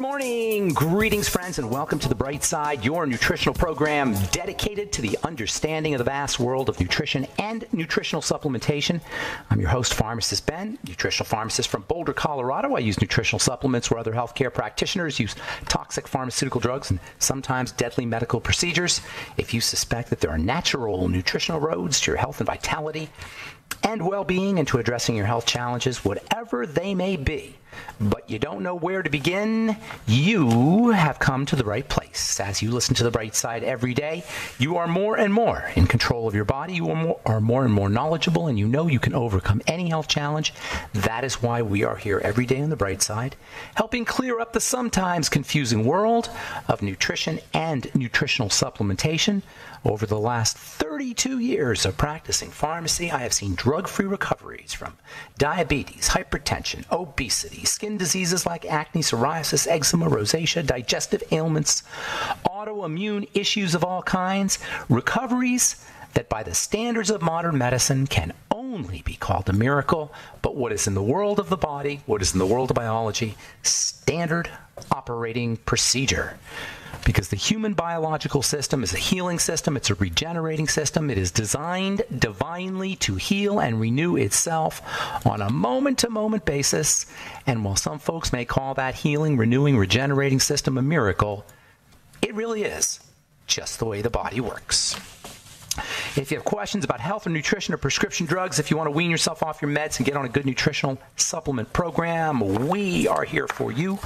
morning. Greetings, friends, and welcome to The Bright Side, your nutritional program dedicated to the understanding of the vast world of nutrition and nutritional supplementation. I'm your host, Pharmacist Ben, nutritional pharmacist from Boulder, Colorado. I use nutritional supplements where other healthcare practitioners use toxic pharmaceutical drugs and sometimes deadly medical procedures. If you suspect that there are natural nutritional roads to your health and vitality and well-being and to addressing your health challenges, whatever they may be, but you don't know where to begin, you have come to the right place. As you listen to The Bright Side every day, you are more and more in control of your body. You are more and more knowledgeable, and you know you can overcome any health challenge. That is why we are here every day on The Bright Side, helping clear up the sometimes confusing world of nutrition and nutritional supplementation. Over the last 32 years of practicing pharmacy, I have seen drug-free recoveries from diabetes, hypertension, obesity, skin diseases like acne, psoriasis, eczema, rosacea, digestive ailments, autoimmune issues of all kinds, recoveries that by the standards of modern medicine can only be called a miracle, but what is in the world of the body, what is in the world of biology, standard operating procedure. Because the human biological system is a healing system, it's a regenerating system, it is designed divinely to heal and renew itself on a moment-to-moment basis. And while some folks may call that healing, renewing, regenerating system a miracle, it really is just the way the body works. If you have questions about health or nutrition or prescription drugs, if you want to wean yourself off your meds and get on a good nutritional supplement program, we are here for you.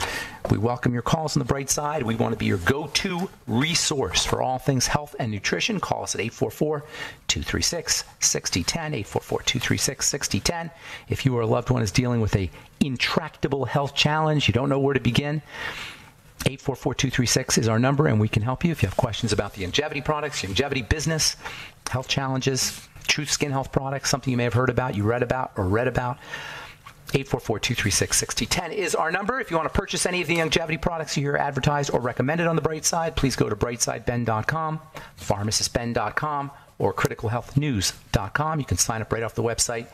We welcome your calls on The Bright Side. We want to be your go-to resource for all things health and nutrition. Call us at 844-236-6010, 844-236-6010. If you or a loved one is dealing with a intractable health challenge, you don't know where to begin, 844-236 is our number, and we can help you. If you have questions about the longevity products, longevity business, health challenges, true skin health products, something you may have heard about, you read about, 844-236-6010 is our number. If you want to purchase any of the longevity products you hear advertised or recommended on The Bright Side, please go to brightsideben.com, pharmacistben.com, or criticalhealthnews.com. You can sign up right off the website,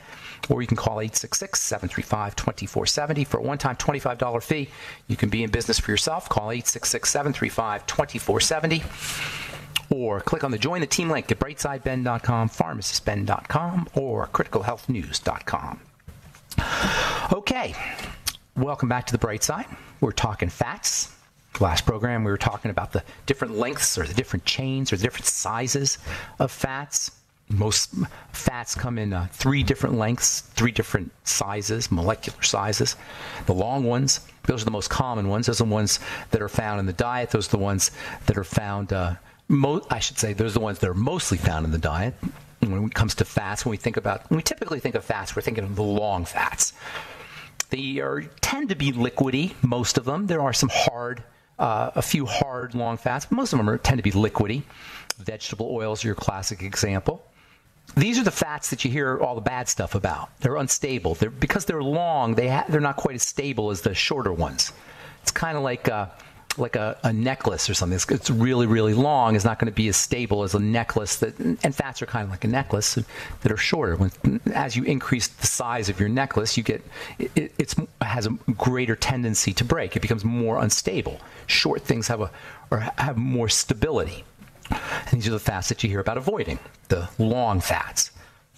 or you can call 866-735-2470 for a one-time $25 fee. You can be in business for yourself. Call 866-735-2470, or click on the Join the Team link at brightsideben.com, pharmacistben.com, or criticalhealthnews.com. Okay, welcome back to The Bright Side. We're talking fats. Last program, we were talking about the different lengths or the different chains or the different sizes of fats. Most fats come in 3 different lengths, 3 different sizes, molecular sizes. The long ones, those are the most common ones. Those are the ones that are found in the diet. Those are the ones that are found, those are the ones that are mostly found in the diet. When it comes to fats, when we typically think of fats, we're thinking of the long fats. They tend to be liquidy, most of them. There are some a few hard long fats, but most of them tend to be liquidy. Vegetable oils are your classic example. These are the fats that you hear all the bad stuff about. They're unstable. Because they're long, they're not quite as stable as the shorter ones. It's kind of like a necklace or something. It's really, really long. It's not going to be as stable as a necklace. And fats are kind of like a necklace that are shorter. As you increase the size of your necklace, it has a greater tendency to break. It becomes more unstable. Short things have more stability. And these are the fats that you hear about avoiding, the long fats.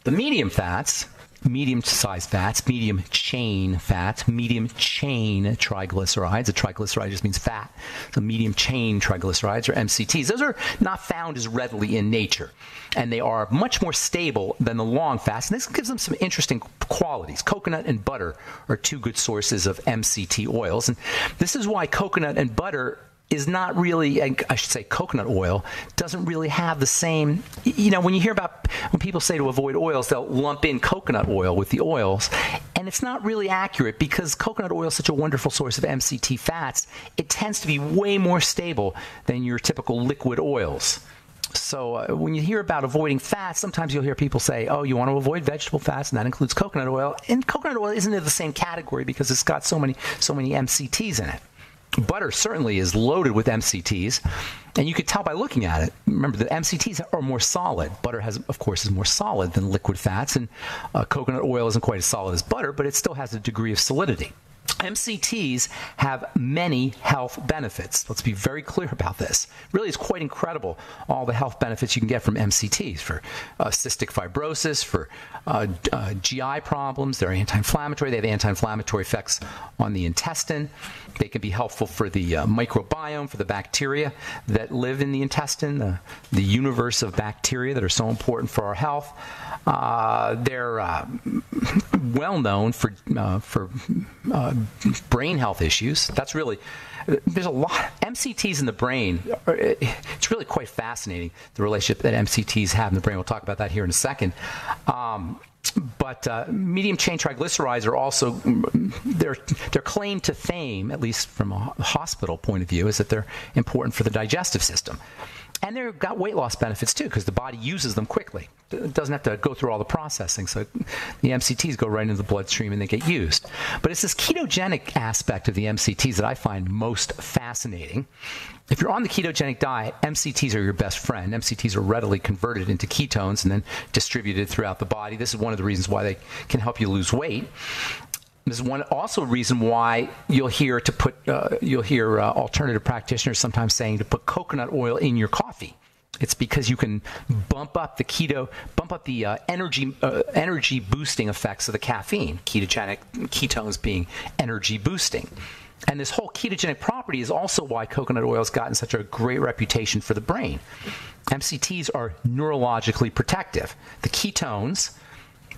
The medium fats, medium-sized fats, medium-chain fats, medium-chain triglycerides. A triglyceride just means fat. So medium-chain triglycerides, or MCTs. Those are not found as readily in nature, and they are much more stable than the long fats. And this gives them some interesting qualities. Coconut and butter are 2 good sources of MCT oils, and this is why coconut and butter is not really, I should say coconut oil, doesn't really have the same, when people say to avoid oils, they'll lump in coconut oil with the oils, and it's not really accurate because coconut oil is such a wonderful source of MCT fats. It tends to be way more stable than your typical liquid oils. So when you hear about avoiding fats, sometimes you'll hear people say, oh, you want to avoid vegetable fats, and that includes coconut oil. And coconut oil isn't in the same category because it's got so many MCTs in it. Butter certainly is loaded with MCTs, and you could tell by looking at it. Remember, the MCTs are more solid. Butter, of course, is more solid than liquid fats, and coconut oil isn't quite as solid as butter, but it still has a degree of solidity. MCTs have many health benefits. Let's be very clear about this. Really, it's quite incredible, all the health benefits you can get from MCTs for cystic fibrosis, for GI problems. They're anti-inflammatory. They have anti-inflammatory effects on the intestine. They can be helpful for the microbiome, for the bacteria that live in the intestine, the universe of bacteria that are so important for our health. They're well known for brain health issues. That's really, there's a lot. MCTs in the brain, it's really quite fascinating, the relationship that MCTs have in the brain. We'll talk about that here in a second. But medium chain triglycerides are also, their claim to fame, at least from a hospital point of view, is that they're important for the digestive system. And they've got weight loss benefits too, because the body uses them quickly. It doesn't have to go through all the processing. So the MCTs go right into the bloodstream and they get used. But it's this ketogenic aspect of the MCTs that I find most fascinating. If you're on the ketogenic diet, MCTs are your best friend. MCTs are readily converted into ketones and then distributed throughout the body. This is one of the reasons why they can help you lose weight. This is one also reason why you'll hear alternative practitioners sometimes saying to put coconut oil in your coffee. It's because you can bump up the energy boosting effects of the caffeine. Ketones being energy boosting. And this whole ketogenic property is also why coconut oil has gotten such a great reputation for the brain. MCTs are neurologically protective. The ketones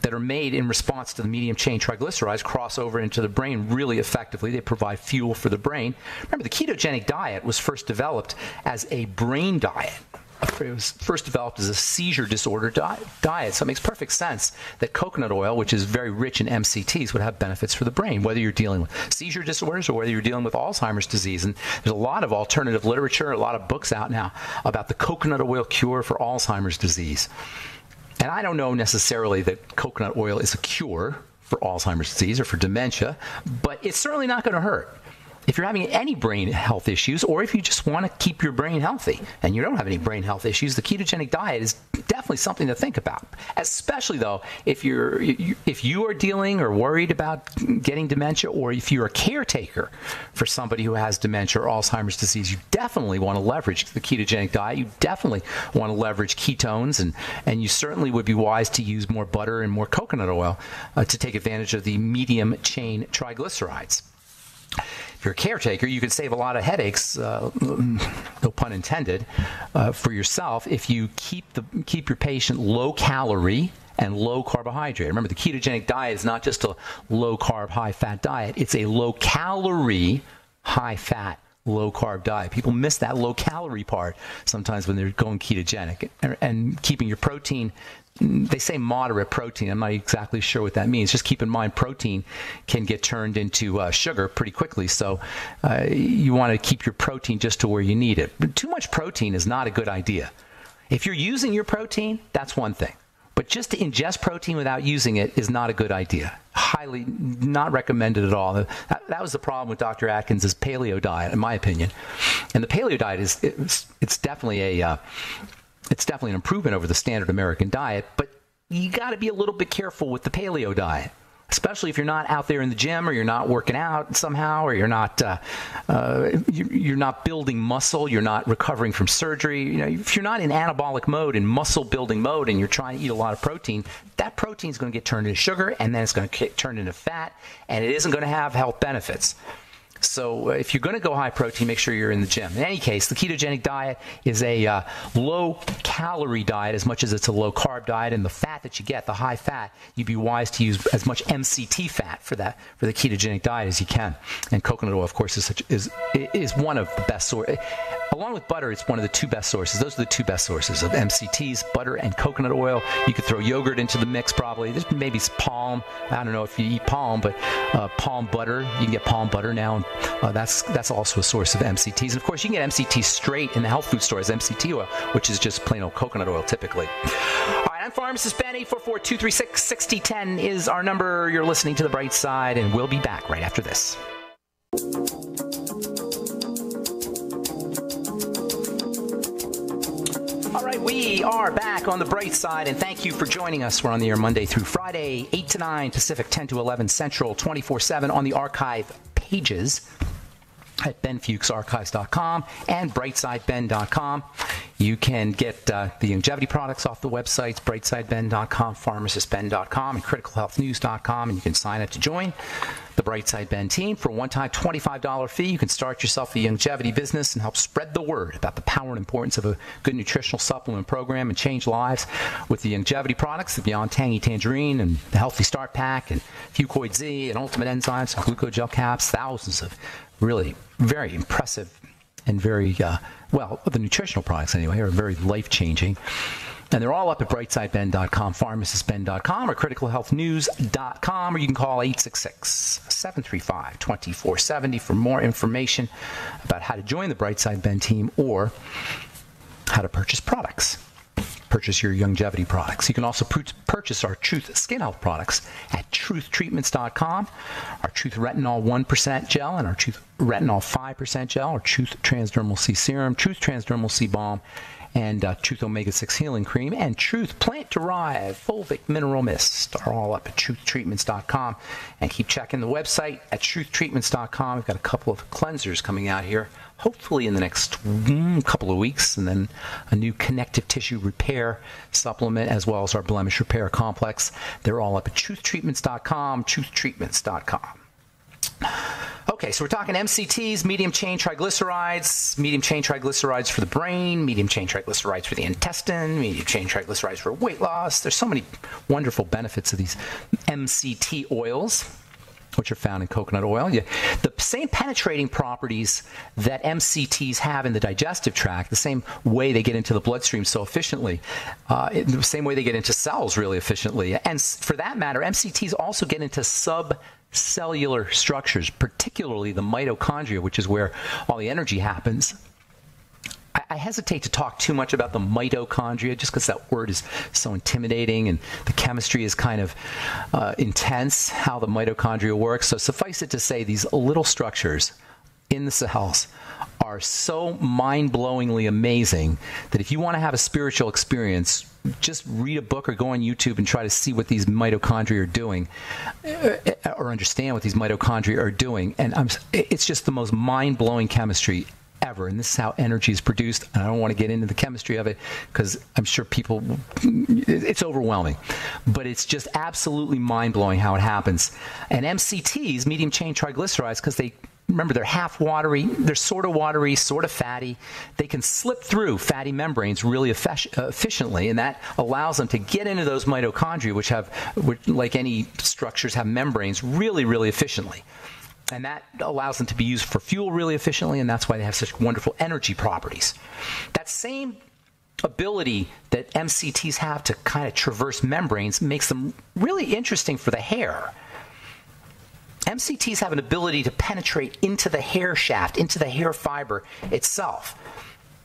that are made in response to the medium chain triglycerides cross over into the brain really effectively. They provide fuel for the brain. Remember, the ketogenic diet was first developed as a brain diet. It was first developed as a seizure disorder diet. So it makes perfect sense that coconut oil, which is very rich in MCTs, would have benefits for the brain, whether you're dealing with seizure disorders or whether you're dealing with Alzheimer's disease. And there's a lot of alternative literature, a lot of books out now about the coconut oil cure for Alzheimer's disease. And I don't know necessarily that coconut oil is a cure for Alzheimer's disease or for dementia, but it's certainly not going to hurt. If you're having any brain health issues, or if you just want to keep your brain healthy and you don't have any brain health issues, the ketogenic diet is definitely something to think about. Especially though, if you are dealing or worried about getting dementia, or if you're a caretaker for somebody who has dementia or Alzheimer's disease, you definitely want to leverage the ketogenic diet. You definitely want to leverage ketones, and you certainly would be wise to use more butter and more coconut oil to take advantage of the medium chain triglycerides. If you're a caretaker, you can save a lot of headaches, no pun intended, for yourself if you keep your patient low calorie and low carbohydrate. Remember, the ketogenic diet is not just a low carb, high fat diet. It's a low calorie, high fat, low carb diet. People miss that low calorie part sometimes when they're going ketogenic, and keeping your protein. They say moderate protein. I'm not exactly sure what that means. Just keep in mind, protein can get turned into sugar pretty quickly. So you want to keep your protein just to where you need it. But too much protein is not a good idea. If you're using your protein, that's one thing. But just to ingest protein without using it is not a good idea. Highly not recommended at all. That was the problem with Dr. Atkins' paleo diet, in my opinion. And the paleo diet it's definitely an improvement over the standard American diet, but you got to be a little bit careful with the paleo diet, especially if you're not out there in the gym, or you're not working out somehow, or you're not building muscle, you're not recovering from surgery. You know, if you're not in anabolic mode, in muscle building mode, and you're trying to eat a lot of protein, that protein is going to get turned into sugar, and then it's going to get turned into fat, and it isn't going to have health benefits. So if you're going to go high protein, make sure you're in the gym. In any case, the ketogenic diet is a low-calorie diet as much as it's a low-carb diet, and the fat that you get, the high fat, you'd be wise to use as much MCT fat for the ketogenic diet as you can. And coconut oil, of course, is one of the best sources. Along with butter, it's one of the two best sources. Those are the two best sources of MCTs, butter and coconut oil. You could throw yogurt into the mix probably. There's maybe palm. I don't know if you eat palm, but palm butter. You can get palm butter now. That's also a source of MCTs. And of course, you can get MCT straight in the health food stores, MCT oil, which is just plain old coconut oil typically. All right, I'm Pharmacist Ben. 844-236-6010 is our number. You're listening to The Bright Side, and we'll be back right after this. All right, we are back on The Bright Side, and thank you for joining us. We're on the air Monday through Friday, 8 to 9 Pacific, 10 to 11 Central, 24/7 on the archive pages at benfuchsarchives.com and brightsideben.com. You can get the longevity products off the websites, brightsideben.com, pharmacistben.com, and criticalhealthnews.com, and you can sign up to join the Brightside Ben team. For a one-time $25 fee, you can start yourself a longevity business and help spread the word about the power and importance of a good nutritional supplement program and change lives with the longevity products, the Beyond Tangy Tangerine and the Healthy Start Pack and Fucoid Z and Ultimate Enzymes and Glucogel Caps, thousands of really very impressive and very, the nutritional products anyway are very life-changing. And they're all up at brightsideben.com, pharmacistben.com, or criticalhealthnews.com, or you can call 866-735-2470 for more information about how to join the Brightside Ben team or how to purchase products. Purchase your longevity products. You can also purchase our Truth Skin Health products at truthtreatments.com, our Truth Retinol 1% gel and our Truth Retinol 5% gel, our Truth Transdermal C Serum, Truth Transdermal C Balm, and Truth Omega-6 Healing Cream, and Truth Plant-Derived Fulvic Mineral Mist are all up at truthtreatments.com. And keep checking the website at truthtreatments.com. We've got a couple of cleansers coming out here, hopefully in the next couple of weeks, and then a new connective tissue repair supplement, as well as our blemish repair complex. They're all up at truthtreatments.com, truthtreatments.com. Okay, so we're talking MCTs, medium-chain triglycerides, medium-chain triglycerides for the brain, medium-chain triglycerides for the intestine, medium-chain triglycerides for weight loss. There's so many wonderful benefits of these MCT oils, which are found in coconut oil. The same penetrating properties that MCTs have in the digestive tract, the same way they get into the bloodstream so efficiently, the same way they get into cells really efficiently. And for that matter, MCTs also get into subcellular structures, particularly the mitochondria, which is where all the energy happens. I hesitate to talk too much about the mitochondria just because that word is so intimidating and the chemistry is kind of intense, how the mitochondria works. So suffice it to say, these little structures in the cells are so mind-blowingly amazing that if you want to have a spiritual experience, just read a book or go on YouTube and try to see what these mitochondria are doing or understand what these mitochondria are doing. And it's just the most mind-blowing chemistry ever, and this is how energy is produced. And I don't want to get into the chemistry of it because I'm sure it's overwhelming, but it's just absolutely mind-blowing how it happens. And MCTs, medium-chain triglycerides, because remember, they're half watery, they're sort of watery, sort of fatty. They can slip through fatty membranes really efficiently, and that allows them to get into those mitochondria, which like any structures, have membranes really, really efficiently. And that allows them to be used for fuel really efficiently, and that's why they have such wonderful energy properties. That same ability that MCTs have to kind of traverse membranes makes them really interesting for the hair. MCTs have an ability to penetrate into the hair shaft, into the hair fiber itself.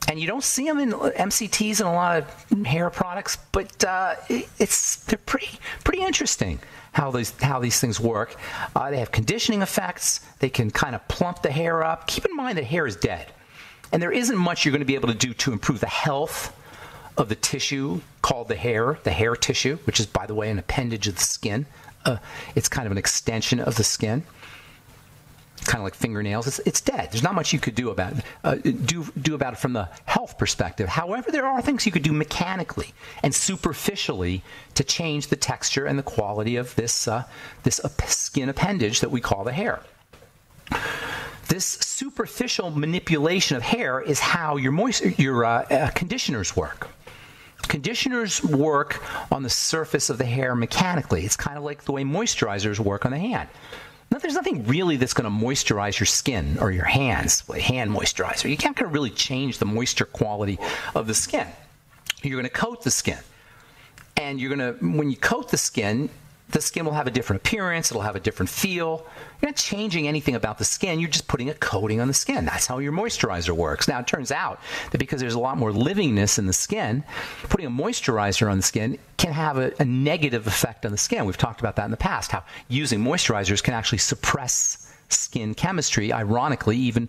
And you don't see them in MCTs in a lot of hair products, but they're pretty interesting how these things work. They have conditioning effects. They can kind of plump the hair up. Keep in mind that hair is dead, and there isn't much you're going to be able to do to improve the health of the tissue called the hair tissue, which is, by the way, an appendage of the skin. It's kind of an extension of the skin. Kind of like fingernails. It's dead. There's not much you could do about it. Do about it from the health perspective. However, there are things you could do mechanically and superficially to change the texture and the quality of this skin appendage that we call the hair. This superficial manipulation of hair is how your conditioners work. Conditioners work on the surface of the hair mechanically. It's kind of like the way moisturizers work on the hand. Now, there's nothing really that's going to moisturize your skin or your hands, like hand moisturizer. You can't really change the moisture quality of the skin. You're going to coat the skin. And when you coat the skin will have a different appearance. It'll have a different feel. You're not changing anything about the skin. You're just putting a coating on the skin. That's how your moisturizer works. Now, it turns out that because there's a lot more livingness in the skin, putting a moisturizer on the skin can have a negative effect on the skin. We've talked about that in the past, how using moisturizers can actually suppress skin chemistry, ironically, even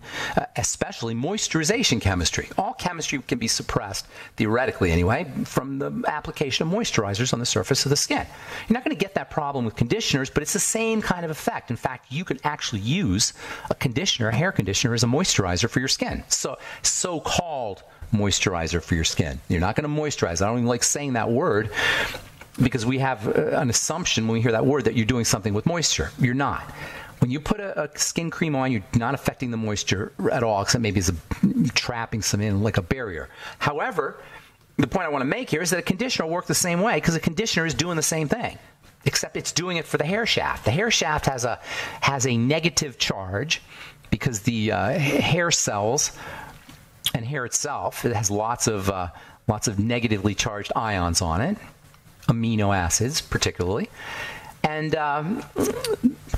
especially moisturization chemistry. All chemistry can be suppressed, theoretically anyway, from the application of moisturizers on the surface of the skin. You're not going to get that problem with conditioners, but it's the same kind of effect. In fact, you can actually use a conditioner, a hair conditioner, as a moisturizer for your skin. So-called moisturizer for your skin. You're not going to moisturize. I don't even like saying that word, because we have an assumption when we hear that word that you're doing something with moisture. You're not. When you put a skin cream on, you're not affecting the moisture at all, except maybe it's trapping some in like a barrier. However, the point I want to make here is that a conditioner will work the same way, because a conditioner is doing the same thing, except it's doing it for the hair shaft. The hair shaft has a negative charge, because the hair cells and hair itself, it has lots of negatively charged ions on it, amino acids particularly. And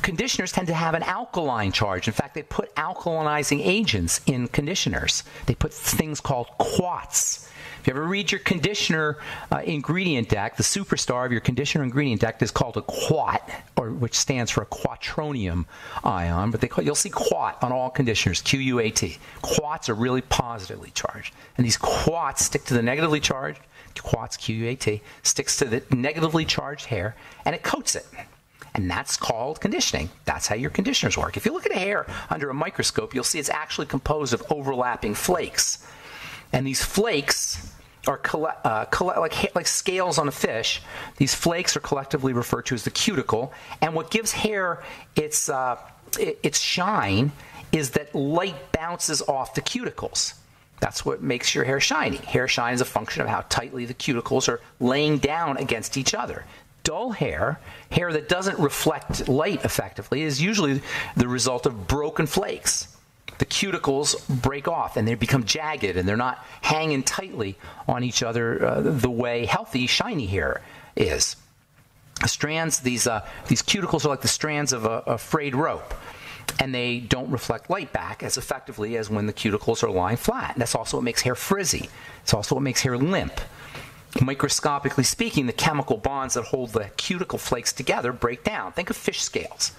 conditioners tend to have an alkaline charge. In fact, they put alkalizing agents in conditioners. They put things called quats. If you ever read your conditioner ingredient deck, the superstar of your conditioner ingredient deck is called a quat, which stands for a quatronium ion. But you'll see quat on all conditioners, Q-U-A-T. Quats are really positively charged. And these quats stick to the negatively charged, quats, Q-U-A-T, sticks to the negatively charged hair, and it coats it. And that's called conditioning. That's how your conditioners work. If you look at a hair under a microscope, you'll see it's actually composed of overlapping flakes. And these flakes are like scales on a fish. These flakes are collectively referred to as the cuticle. And what gives hair its shine is that light bounces off the cuticles. That's what makes your hair shiny. Hair shine is a function of how tightly the cuticles are laying down against each other. Dull hair that doesn't reflect light effectively, is usually the result of broken flakes. The cuticles break off and they become jagged, and they're not hanging tightly on each other the way healthy, shiny hair is. Strands, these cuticles are like the strands of a frayed rope, and they don't reflect light back as effectively as when the cuticles are lying flat. And that's also what makes hair frizzy. It's also what makes hair limp. Microscopically speaking, the chemical bonds that hold the cuticle flakes together break down. Think of fish scales.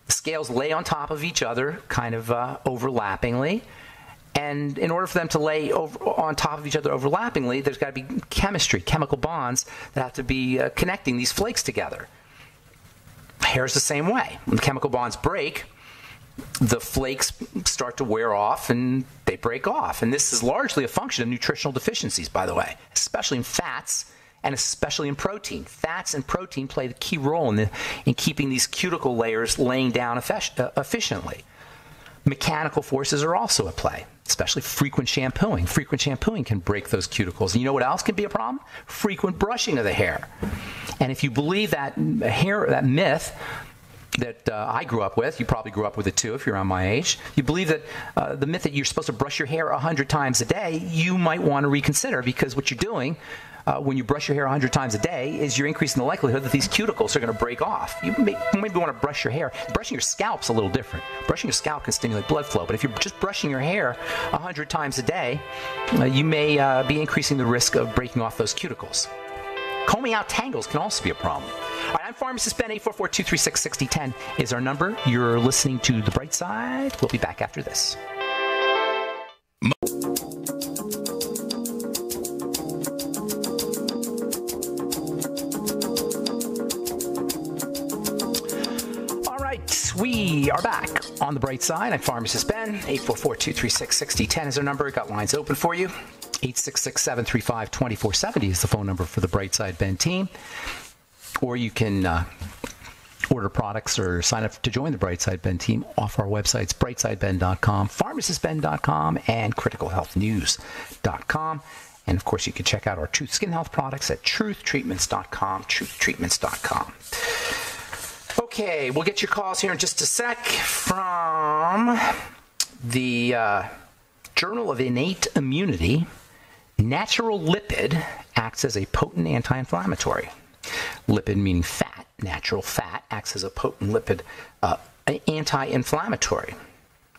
The scales lay on top of each other, kind of overlappingly. And in order for them to lay on top of each other overlappingly, there's got to be chemical bonds that have to be connecting these flakes together. Hair's the same way. When the chemical bonds break, the flakes start to wear off and they break off. And this is largely a function of nutritional deficiencies, by the way, especially in fats and especially in protein. Fats and protein play the key role in keeping these cuticle layers laying down efficiently. Mechanical forces are also at play, especially frequent shampooing. Frequent shampooing can break those cuticles. And you know what else can be a problem? Frequent brushing of the hair. And if you believe that myth that I grew up with, you probably grew up with it too if you're around my age, you believe that the myth that you're supposed to brush your hair 100 times a day, you might want to reconsider, because what you're doing when you brush your hair 100 times a day is you're increasing the likelihood that these cuticles are going to break off. You maybe want to brush your hair. Brushing your scalp's a little different. Brushing your scalp can stimulate blood flow, but if you're just brushing your hair 100 times a day, you may be increasing the risk of breaking off those cuticles. Combing out tangles can also be a problem. All right, I'm Pharmacist Ben. 844-236-6010 is our number. You're listening to The Bright Side. We'll be back after this. All right, we are back on The Bright Side. I'm Pharmacist Ben. 844-236-6010 is our number. We've got lines open for you. 866-735-2470 is the phone number for the Brightside Ben team. Or you can order products or sign up to join the Brightside Ben team off our websites, brightsideben.com, pharmacistben.com, and criticalhealthnews.com. And, of course, you can check out our Truth Skin Health products at truthtreatments.com, truthtreatments.com. Okay, we'll get your calls here in just a sec from the Journal of Innate Immunity. Natural lipid acts as a potent anti-inflammatory. Lipid meaning fat. Natural fat acts as a potent lipid anti-inflammatory.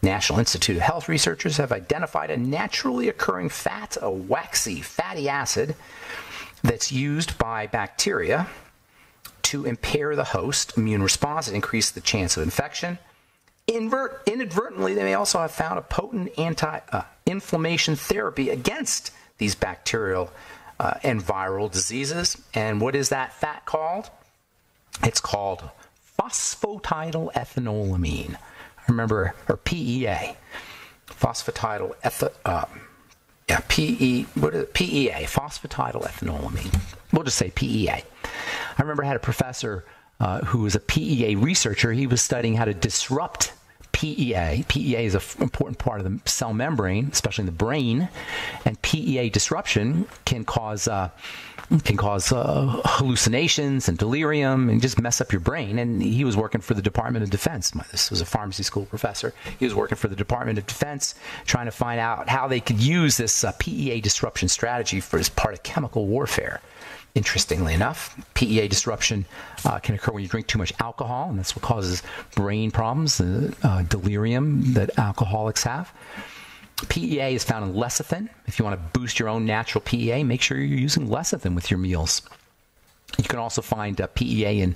National Institute of Health researchers have identified a naturally occurring fat, a waxy fatty acid, that's used by bacteria to impair the host immune response and increase the chance of infection. Inadvertently, they may also have found a potent anti-inflammation therapy against these bacterial and viral diseases. And what is that fat called? It's called phosphatidylethylamine. Remember, or PEA. PEA, phosphatidylethylamine. We'll just say PEA. I remember I had a professor who was a PEA researcher. He was studying how to disrupt PEA. PEA is an important part of the cell membrane, especially in the brain, and PEA disruption can cause hallucinations and delirium and just mess up your brain. And he was working for the Department of Defense. This was a pharmacy school professor. He was working for the Department of Defense, trying to find out how they could use this PEA disruption strategy for as part of chemical warfare. Interestingly enough, PEA disruption can occur when you drink too much alcohol, and that's what causes brain problems, delirium that alcoholics have. PEA is found in lecithin. If you want to boost your own natural PEA, make sure you're using lecithin with your meals. You can also find PEA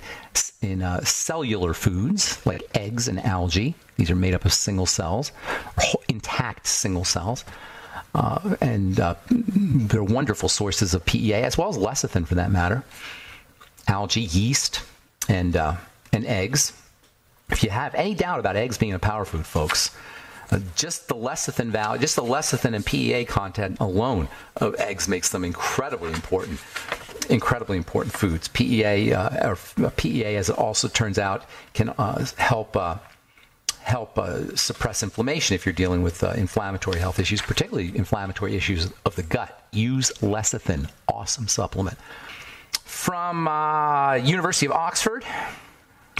in cellular foods like eggs and algae. These are made up of single cells, intact single cells. And they're wonderful sources of PEA, as well as lecithin for that matter. Algae, yeast, and eggs. If you have any doubt about eggs being a power food, folks, just the lecithin value, just the lecithin and PEA content alone of eggs makes them incredibly important foods. PEA, as it also turns out, can help suppress inflammation if you're dealing with inflammatory health issues, particularly inflammatory issues of the gut. Use lecithin. Awesome supplement. From University of Oxford,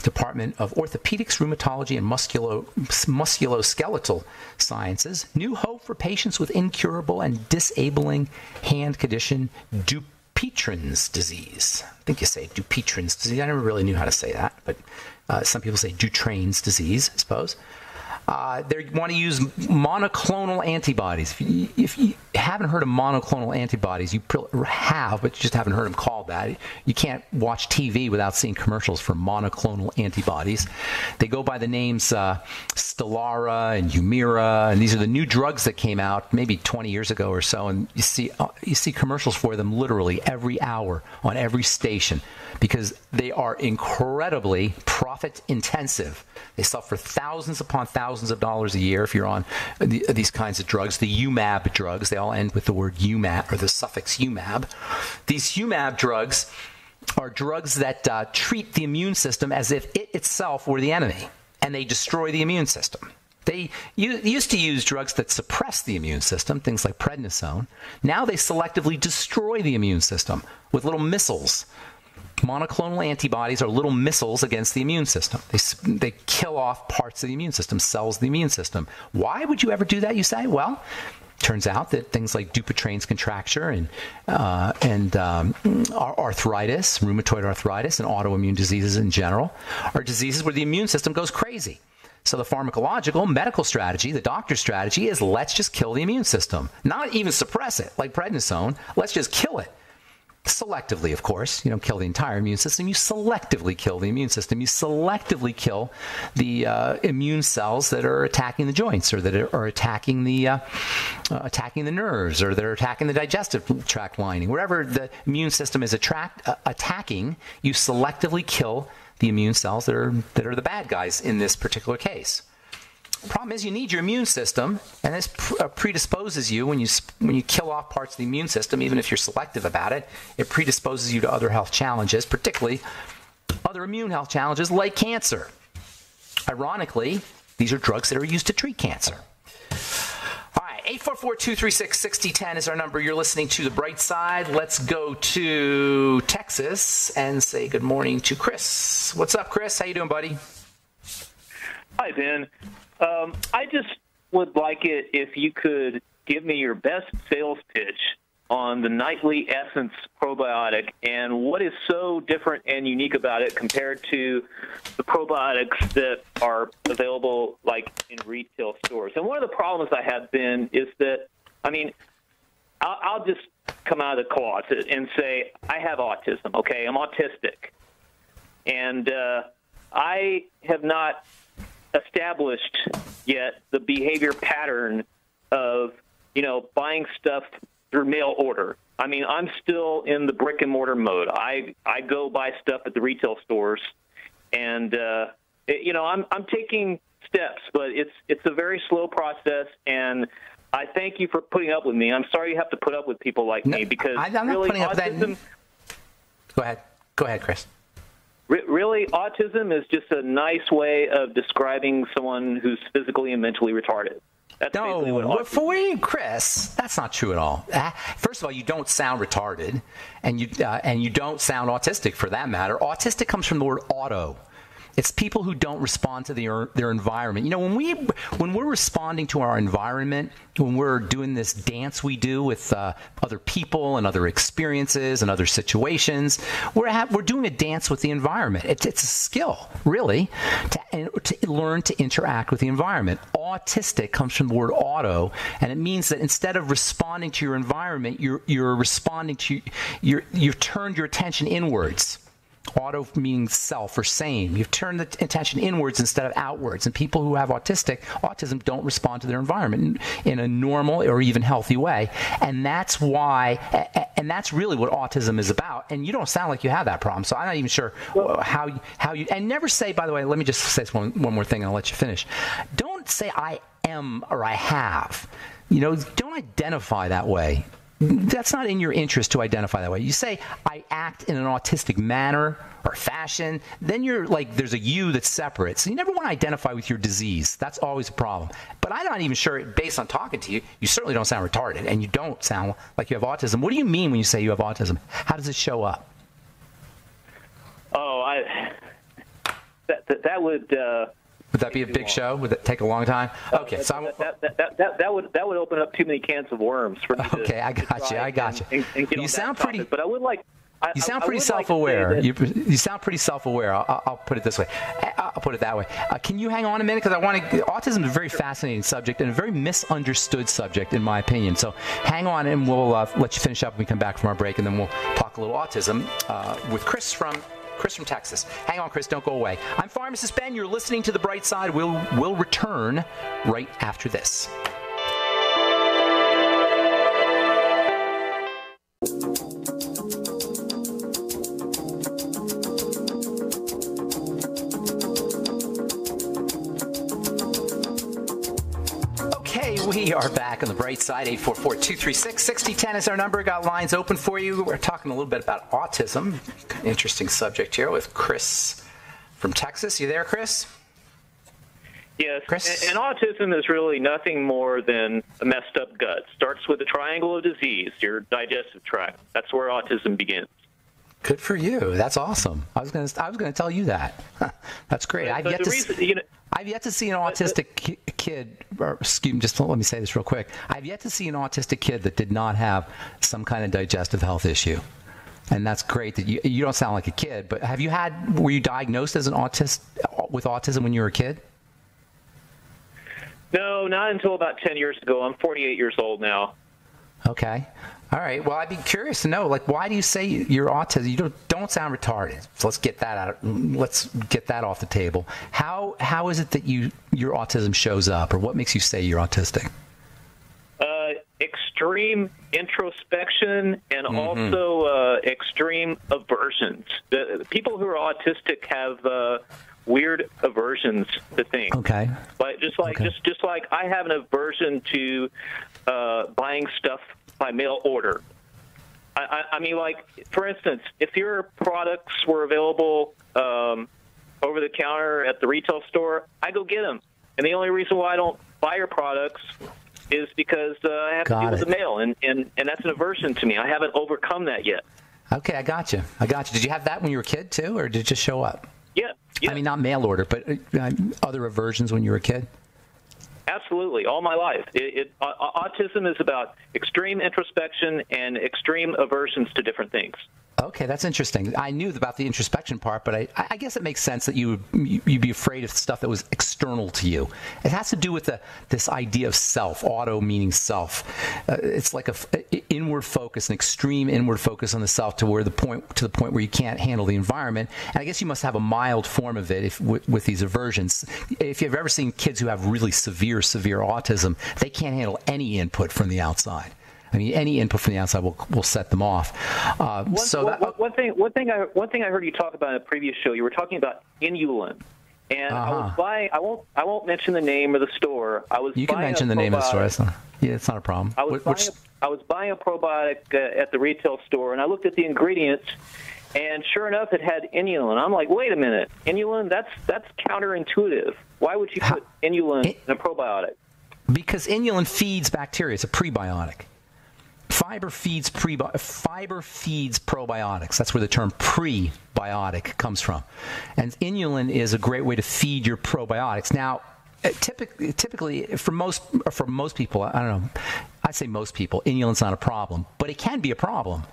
Department of Orthopedics, Rheumatology, and Musculoskeletal Sciences. New hope for patients with incurable and disabling hand condition, Dupuytren's disease. I think you say Dupuytren's disease. I never really knew how to say that, but some people say Dutren's disease, I suppose. They want to use monoclonal antibodies. If you haven't heard of monoclonal antibodies, you have, but you just haven't heard them called that. You can't watch TV without seeing commercials for monoclonal antibodies. They go by the names Stelara and Humira, and these are the new drugs that came out maybe 20 years ago or so, and you see commercials for them literally every hour on every station because they are incredibly profit intensive. They sell for thousands upon thousands of dollars a year if you're on these kinds of drugs. The UMAB drugs, they all end with the word UMAB or the suffix UMAB. These UMAB drugs are drugs that treat the immune system as if it itself were the enemy, and they destroy the immune system. They used to use drugs that suppress the immune system, things like prednisone. Now they selectively destroy the immune system with little missiles. Monoclonal antibodies are little missiles against the immune system. They kill off parts of the immune system, cells of the immune system. Why would you ever do that, you say? Well, turns out that things like Dupuytren's contracture and arthritis, rheumatoid arthritis, and autoimmune diseases in general are diseases where the immune system goes crazy. So the pharmacological, medical strategy, the doctor's strategy is let's just kill the immune system. Not even suppress it like prednisone. Let's just kill it. Selectively, of course. You don't kill the entire immune system. You selectively kill the immune system. You selectively kill the immune cells that are attacking the joints or that are attacking the nerves or that are attacking the digestive tract lining. Wherever the immune system is attacking, you selectively kill the immune cells that are the bad guys in this particular case. The problem is you need your immune system, and this predisposes you when you kill off parts of the immune system, even if you're selective about it, it predisposes you to other health challenges, particularly other immune health challenges like cancer. Ironically, these are drugs that are used to treat cancer. All right, 844-236-6010 is our number. You're listening to The Bright Side. Let's go to Texas and say good morning to Chris. What's up, Chris? How you doing, buddy? Hi, Ben. I just would like it if you could give me your best sales pitch on the Nightly Essence probiotic and what is so different and unique about it compared to the probiotics that are available like in retail stores. And one of the problems I have been is that, I'll just come out of the closet and say, I have autism, okay? I'm autistic. And I have not established yet the behavior pattern of, buying stuff through mail order. I mean, I'm still in the brick and mortar mode. I go buy stuff at the retail stores, and I'm taking steps, but it's a very slow process, and I thank you for putting up with me. I'm sorry you have to put up with people like me, because I'm not really putting up autism. Go ahead, Chris. Really, autism is just a nice way of describing someone who's physically and mentally retarded. That's basically what autism is. For you, Chris, that's not true at all. First of all, you don't sound retarded, and you don't sound autistic for that matter. Autistic comes from the word auto. It's people who don't respond to their environment. When we're responding to our environment, when we're doing this dance we do with other people and other experiences and other situations, we're doing a dance with the environment. It's a skill, really, to learn to interact with the environment. Autistic comes from the word auto, and it means that instead of responding to your environment, you're responding to you've turned your attention inwards. Auto meaning self or same. You've turned the attention inwards instead of outwards. And people who have autism don't respond to their environment in a normal or even healthy way. And that's why, and that's really what autism is about. And you don't sound like you have that problem. So I'm not even sure how you, and never say, by the way, let me just say one more thing and I'll let you finish. Don't say I am or I have. Don't identify that way. That's not in your interest to identify that way. You say, I act in an autistic manner or fashion, then you're like, there's a you that's separate. So you never want to identify with your disease. That's always a problem. But I'm not even sure, based on talking to you, you certainly don't sound retarded, and you don't sound like you have autism. What do you mean when you say you have autism? How does it show up? Oh, that would... Would that be a big show? Would that take a long time? Okay, so that would open up too many cans of worms for me. Okay, I got you. And you sound pretty. But I would like. You sound pretty self-aware. You sound pretty self-aware. I'll put it this way. I'll put it that way. Can you hang on a minute? Because autism is a very fascinating subject and a very misunderstood subject, in my opinion. So hang on, and we'll let you finish up when we come back from our break, and then we'll talk a little autism with Chris from Texas. Hang on, Chris. Don't go away. I'm Pharmacist Ben. You're listening to The Bright Side. We'll return right after this. We are back on The Bright Side. 844-236-6010 is our number. Got lines open for you. We're talking a little bit about autism. Interesting subject here with Chris from Texas. You there, Chris? Yes. Chris? And autism is really nothing more than a messed up gut. Starts with a triangle of disease, your digestive tract. That's where autism begins. Good for you. That's awesome. I was going to tell you that. That's great. I've yet to see an autistic kid, or excuse me, just let me say this real quick. I've yet to see an autistic kid that did not have some kind of digestive health issue. And that's great that you don't sound like a kid, but were you diagnosed as an autist with autism when you were a kid? No, not until about 10 years ago. I'm 48 years old now. Okay. All right. Well, I'd be curious to know, why do you say you're autistic? You don't sound retarded. So let's get that out. Let's get that off the table. How is it that your autism shows up, or what makes you say you're autistic? Extreme introspection and also extreme aversions. The people who are autistic have weird aversions to things. Okay. Just like I have an aversion to buying stuff by mail order. I mean, for instance, if your products were available over the counter at the retail store, I go get them. And the only reason why I don't buy your products is because I have to deal with the mail, and that's an aversion to me. I haven't overcome that yet. Okay, I got you. Did you have that when you were a kid too, or did it just show up? Yeah. I mean, not mail order, but other aversions when you were a kid? Absolutely, all my life. Autism is about extreme introspection and extreme aversions to different things. Okay, that's interesting. I knew about the introspection part, but I guess it makes sense that you'd be afraid of stuff that was external to you. It has to do with this idea of self, auto meaning self. It's like a inward focus, an extreme inward focus on the self to the point where you can't handle the environment. And I guess you must have a mild form of it with these aversions. If you've ever seen kids who have really severe autism, they can't handle any input from the outside. I mean, any input from the outside will set them off. One thing I heard you talk about in a previous show, you were talking about inulin, and I was buying. I won't mention the name of the store. You can mention the name of the store. It's not a problem. I was buying a probiotic at the retail store, and I looked at the ingredients, and sure enough, it had inulin. I'm like, wait a minute, inulin? That's counterintuitive. Why would you put inulin in a probiotic? Because inulin feeds bacteria. It's a prebiotic. Fiber feeds probiotics. That's where the term prebiotic comes from. And inulin is a great way to feed your probiotics. Now, typically for most people, I don't know, I'd say most people, inulin's not a problem, but it can be a problem.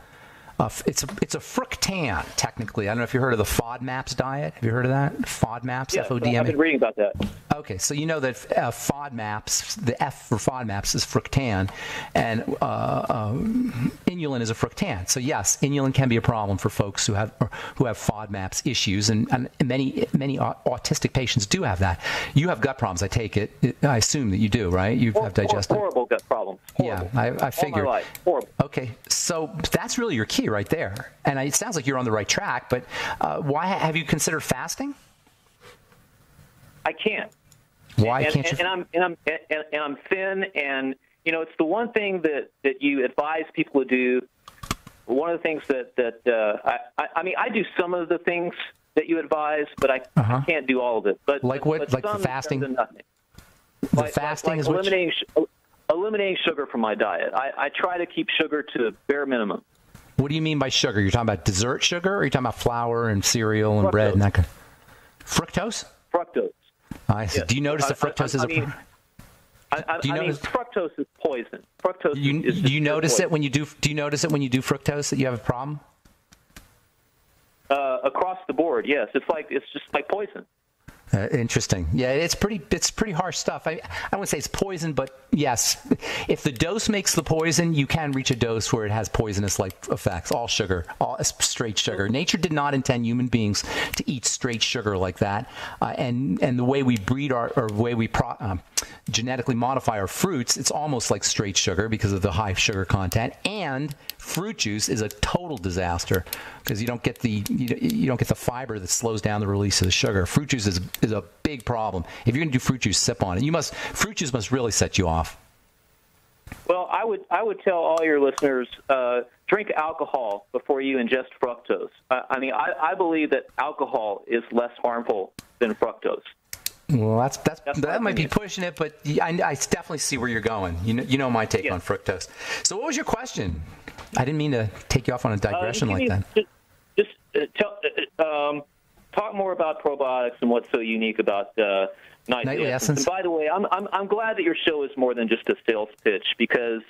It's a fructan, technically. I don't know if you heard of the FODMAPs diet. Have you heard of that? FODMAPs, yes, FODMAPs? I've been reading about that. Okay, so you know that FODMAPs, the F for FODMAPs is fructan, and inulin is a fructan. So yes, inulin can be a problem for folks who have FODMAPs issues, and many autistic patients do have that. You have gut problems, I take it. I assume that you do, right? You have digestive. Horrible gut problems. Horrible. Yeah, I figured. All my life. Horrible. Okay, so that's really your key right there, and it sounds like you're on the right track. But why have you considered fasting? I can't. Why can't you? And I'm thin, and it's the one thing that you advise people to do. One of the things I mean, I do some of the things that you advise, but I can't do all of it. But like what? But like the fasting? The fasting is eliminating sugar from my diet. I try to keep sugar to bare minimum. What do you mean by sugar? You're talking about dessert sugar, or are you talking about flour and cereal and bread and that kind of fructose? Fructose. I see. Yes. Do you notice that fructose is fructose is poison. Fructose. Do you notice it when you do? Do you notice it when you do fructose that you have a problem? Across the board, yes. It's just like poison. Interesting. Yeah, it's pretty harsh stuff. I wouldn't say it's poison, but yes, if the dose makes the poison, you can reach a dose where it has poisonous-like effects. All sugar, all straight sugar. Nature did not intend human beings to eat straight sugar like that. And the way we breed genetically modify our fruits, it's almost like straight sugar because of the high sugar content. And fruit juice is a total disaster because you don't get the fiber that slows down the release of the sugar. Fruit juice is a big problem. If you're going to do fruit juice, sip on it. Fruit juice must really set you off. Well, I would tell all your listeners, drink alcohol before you ingest fructose. I believe that alcohol is less harmful than fructose. Well, that might be pushing it, but I definitely see where you're going. You know my take on fructose. So what was your question? I didn't mean to take you off on a digression like that. Talk more about probiotics and what's so unique about Nightly Essence. And by the way, I'm glad that your show is more than just a sales pitch because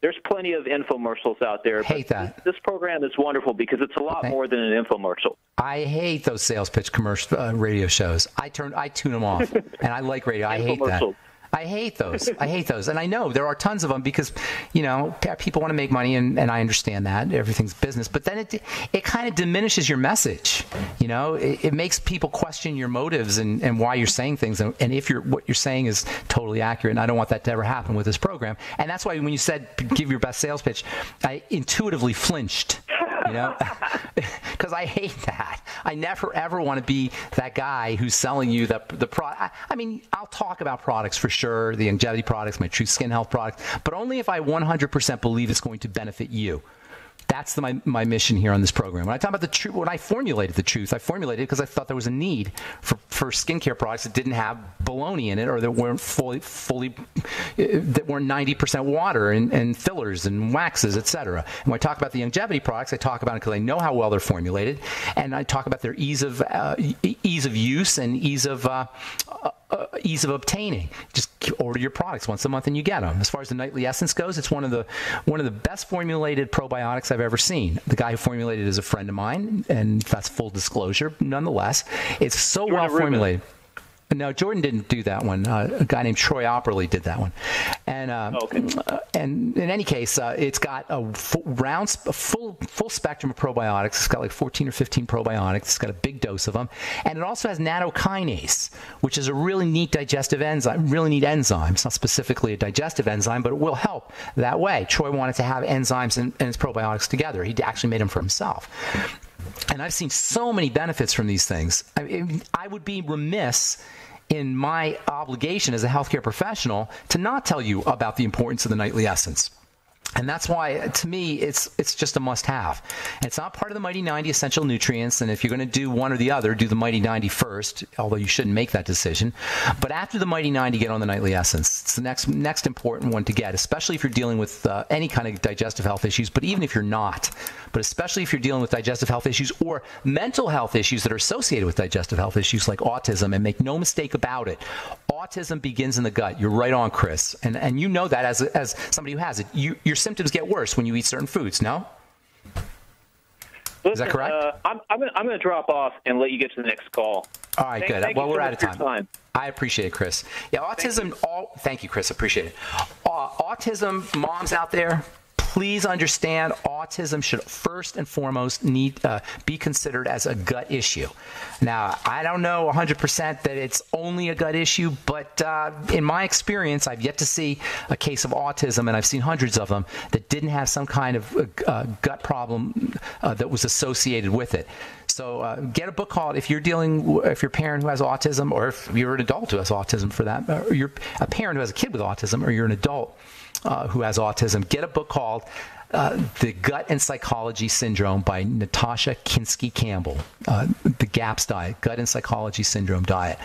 there's plenty of infomercials out there. Hate that. This program is wonderful because it's a lot more than an infomercial. I hate those sales pitch commercial radio shows. I tune them off, and I like radio. I hate that. I hate those. And I know there are tons of them because, people want to make money, and I understand that. Everything's business. But then it kind of diminishes your message. It makes people question your motives and why you're saying things and if what you're saying is totally accurate. And I don't want that to ever happen with this program. And that's why when you said give your best sales pitch, I intuitively flinched. Because I hate that. I never, ever want to be that guy who's selling you the product. I mean, I'll talk about products for sure, the longevity products, my True Skin Health products, but only if I 100% believe it's going to benefit you. That's my mission here on this program. When I talk about the truth, when I formulated the truth, I formulated it because I thought there was a need for skincare products that didn't have baloney in it or that weren't that weren't 90% water and fillers and waxes, etc. And when I talk about the longevity products, I talk about it because I know how well they're formulated, and I talk about their ease of use and ease of ease of obtaining. Just order your products once a month and you get them. As far as the Nightly Essence goes, it's one of the best formulated probiotics I've ever seen. The guy who formulated it is a friend of mine, and that's full disclosure. Nonetheless, it's so well formulated. No, Jordan didn't do that one. A guy named Troy Opperly did that one. And and in any case, it's got a full spectrum of probiotics. It's got like 14 or 15 probiotics. It's got a big dose of them, and it also has nattokinase, which is a really neat digestive enzyme. Really neat enzyme. It's not specifically a digestive enzyme, but it will help that way. Troy wanted to have enzymes and his probiotics together. He actually made them for himself. And I've seen so many benefits from these things. I would be remiss in my obligation as a healthcare professional to not tell you about the importance of the Nightly Essence. And that's why, to me, it's just a must-have. It's not part of the Mighty 90 essential nutrients, and if you're going to do one or the other, do the Mighty 90 first, although you shouldn't make that decision. But after the Mighty 90, get on the Nightly Essence. It's the next important one to get, especially if you're dealing with any kind of digestive health issues, but even if you're not. But especially if you're dealing with digestive health issues or mental health issues that are associated with digestive health issues like autism, and make no mistake about it, autism begins in the gut. You're right on, Chris. And you know that as somebody who has it. Your symptoms get worse when you eat certain foods, no? Listen, is that correct? I'm going to drop off and let you get to the next call. All right, good. Well, we're out of time. I appreciate it, Chris. Yeah, autism. Thank you, Chris. Appreciate it. Autism moms out there, please understand autism should first and foremost be considered as a gut issue. Now, I don't know 100% that it's only a gut issue, but in my experience, I've yet to see a case of autism, and I've seen hundreds of them, that didn't have some kind of gut problem that was associated with it. So get a book called, if you're a parent who has autism, or if you're an adult who has autism for that, or you're a parent who has a kid with autism, or you're an adult who has autism, get a book called The Gut and Psychology Syndrome by Natasha Kinsky-Campbell. The GAPS diet, Gut and Psychology Syndrome diet.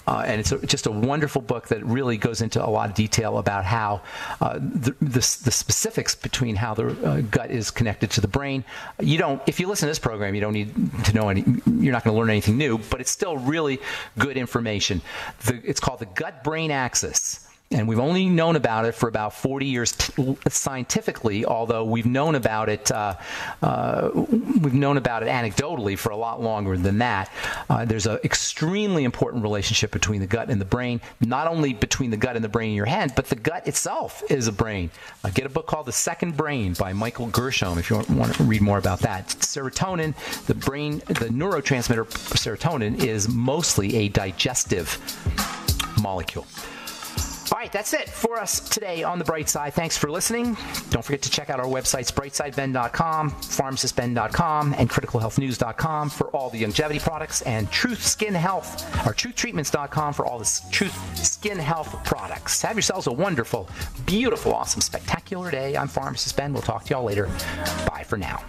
And it's just a wonderful book that really goes into a lot of detail about how the specifics between how the gut is connected to the brain. If you listen to this program, you don't need to know you're not going to learn anything new, but it's still really good information. It's called the gut-brain axis. And we've only known about it for about 40 years scientifically, although we've known about it anecdotally for a lot longer than that. There's an extremely important relationship between the gut and the brain, not only between the gut and the brain in your head, but the gut itself is a brain. Get a book called The Second Brain by Michael Gershom if you want to read more about that. Serotonin, the neurotransmitter serotonin, is mostly a digestive molecule. All right, that's it for us today on The Bright Side. Thanks for listening. Don't forget to check out our websites, brightsideben.com, pharmacistben.com, and criticalhealthnews.com for all the longevity products, and truthtreatments.com for all the Truth Skin Health products. Have yourselves a wonderful, beautiful, awesome, spectacular day. I'm Pharmacist Ben. We'll talk to y'all later. Bye for now.